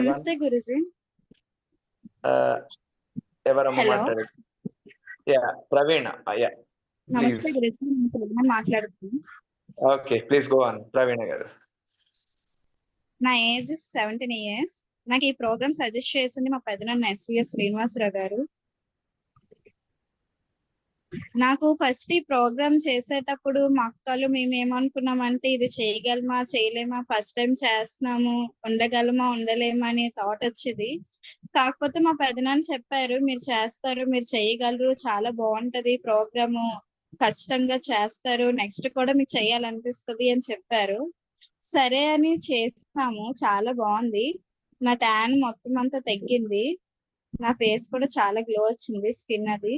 నమస్తే గురుజీ. ఎవరమ్మా హలో. మాట్లాడేది? Yeah Praveena. Yeah please. నమస్తే గురుజీ. నేను ప్రవీణ మాట్లాడుతున్నాను. ఓకే ప్లీజ్ గో ఆన్ ప్రవీణ గారు. నా ఏజ్ 17 ఇయర్స్. నాకు ఈ ప్రోగ్రామ్ సజెస్ట్ చేసింది మా పెదనాన్న ఎస్విఎస్ శ్రీనివాసరావు గారు. నాకు ఫస్ట్ ఈ ప్రోగ్రామ్ చేసేటప్పుడు మా అక్కలు మేము ఏమనుకున్నామంటే ఇది చేయగలమా చేయలేమా, ఫస్ట్ టైం చేస్తున్నాము, ఉండగలమా ఉండలేమా అనే థాట్ వచ్చింది. కాకపోతే మా పెదనాన్న చెప్పారు మీరు చేస్తారు, మీరు చేయగలరు, చాలా బాగుంటది ప్రోగ్రాము, ఖచ్చితంగా చేస్తారు, నెక్స్ట్ కూడా మీకు చేయాలనిపిస్తుంది అని చెప్పారు. సరే అని చేస్తాము, చాలా బాగుంది. నా ట్యాన్ మొత్తం అంతా తగ్గింది, నా ఫేస్ కూడా చాలా గ్లో వచ్చింది, స్కిన్ అది.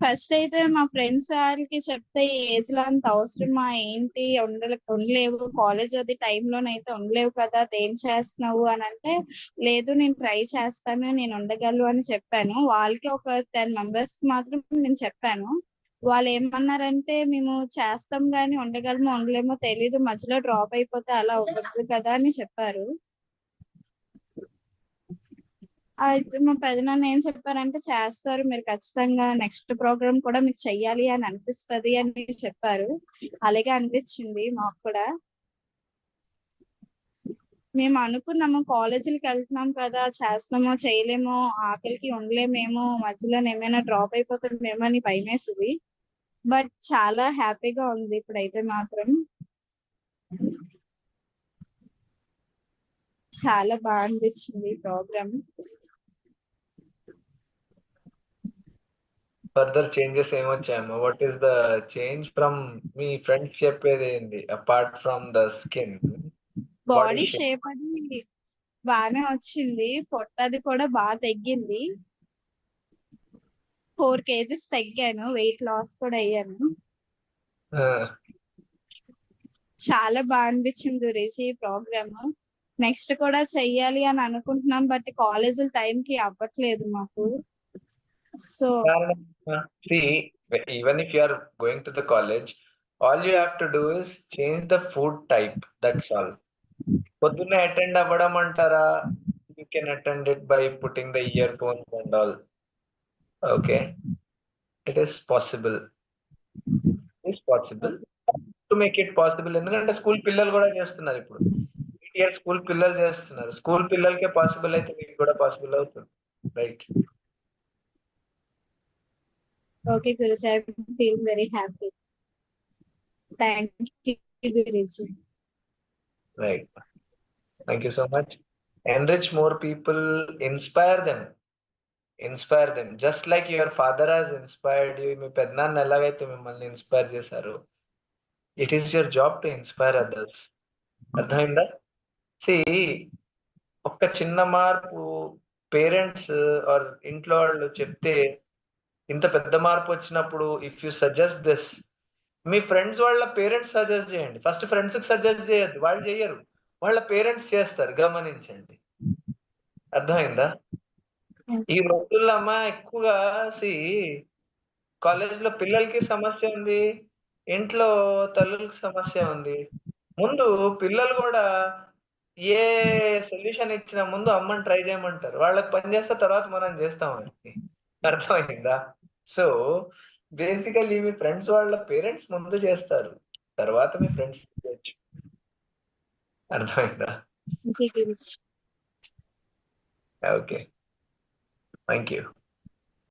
ఫస్ట్ అయితే మా ఫ్రెండ్స్ వాళ్ళకి చెప్తే ఈ ఏజ్ లో అంత అవసరమా ఏంటి, ఉండలేవు, కాలేజ్ అది టైంలోనైతే ఉండలేవు కదా, ఏం చేస్తున్నావు అని అంటే, లేదు నేను ట్రై చేస్తాను, నేను ఉండగలను అని చెప్పాను. వాళ్ళకి ఒక 10 మెంబర్స్ మాత్రం నేను చెప్పాను. వాళ్ళు ఏమన్నారంటే మేము చేస్తాం గానీ ఉండగలమో ఉండలేమో తెలీదు, మధ్యలో డ్రాప్ అయిపోతే అలా అవ్వదు కదా అని చెప్పారు. అయితే మా పెదనాన్న ఏం చెప్పారంటే చేస్తారు మీరు ఖచ్చితంగా, నెక్స్ట్ ప్రోగ్రామ్ కూడా మీకు చెయ్యాలి అని అనిపిస్తది అని చెప్పారు. అలాగే అనిపించింది మాకు కూడా. మేము అనుకున్నాము కాలేజీలకు వెళ్తున్నాం కదా, చేస్తామో చేయలేమో, ఆకలికి ఉండలేమేమో, మధ్యలో ఏమైనా డ్రాప్ అయిపోతామేమో అని భయమేసింది. బట్ చాలా హ్యాపీగా ఉంది ఇప్పుడైతే మాత్రం. చాలా బాగా అనిపించింది ఈ ప్రోగ్రామ్. ఫర్దర్ చేంజెస్ ఏమొచ్చాయమ్మా? What is the change from మీ ఫ్రెండ్స్ చెప్పేది ఏంది apart from the skin? Body shape అది బాగానే వచ్చింది, పొట్టది కూడా బాగా తగ్గింది. 4 kgs తగ్గాను, వెయిట్ లాస్ కూడా అయ్యాను. చాలా బాగా అనిపించింది గురించి ఈ ప్రోగ్రామ్. నెక్స్ట్ కూడా చెయ్యాలి అని అనుకుంటున్నాం, బట్ కాలేజ్ టైం కి అవ్వట్లేదు మాకు. So see, even if you are going to the college, all you have to do is change the food type, that's all. పొద్దున్నే అటెండ్ అవ్వడం అంటారా? You can attend it by putting the earphones and all. Okay, it is possible. It is possible to make it possible. ఎందుకంటే school పిల్లలు కూడా చేస్తున్నారు ఇప్పుడు. Year school పిల్లలు చేస్తున్నారు. స్కూల్ పిల్లలకే పాసిబుల్ అయితే మీకు కూడా పాసిబుల్ అవుతుంది, right? Okay Guruji, I feel very happy. Thank you Guruji. Right. Thank you so much. Enrich more people, inspire them. Inspire them. Just like your father has inspired you, మీ పెద్దనాన్న ఎలాగైతే మిమ్మల్ని ఇన్స్పైర్ చేశారు, it is your job to inspire others. అర్థమైందా? C, ఒక్క చిన్న మార్పు parents are ఇంట్లో వాళ్ళు చెప్తే ఇంత పెద్ద మార్పు వచ్చినప్పుడు, if you suggest this, me friends వాళ్ళ పేరెంట్స్ సజెస్ట్ చేయండి. ఫస్ట్ ఫ్రెండ్స్ కి సజెస్ట్ చేయొద్దు, వాళ్ళు చెయ్యరు, వాళ్ళ పేరెంట్స్ చేస్తారు, గమనించండి. అర్థమైందా? ఈ రోజుల్లో అమ్మా ఎక్కువగా కాలేజ్ లో పిల్లలకి సమస్య ఉంది, ఇంట్లో తల్లులకి సమస్య ఉంది. ముందు పిల్లలు కూడా ఏ సొల్యూషన్ ఇచ్చినా ముందు అమ్మని ట్రై చేయమంటారు, వాళ్ళకి పని చేస్తే తర్వాత మనం చేస్తామండి. అర్థమైందా? సో బేసికల్లీ మీ ఫ్రెండ్స్ వాళ్ళ పేరెంట్స్ ముందు చేస్తారు, తర్వాత మీ ఫ్రెండ్స్ చేయొచ్చు. అర్థమైందా? Okay, thank you.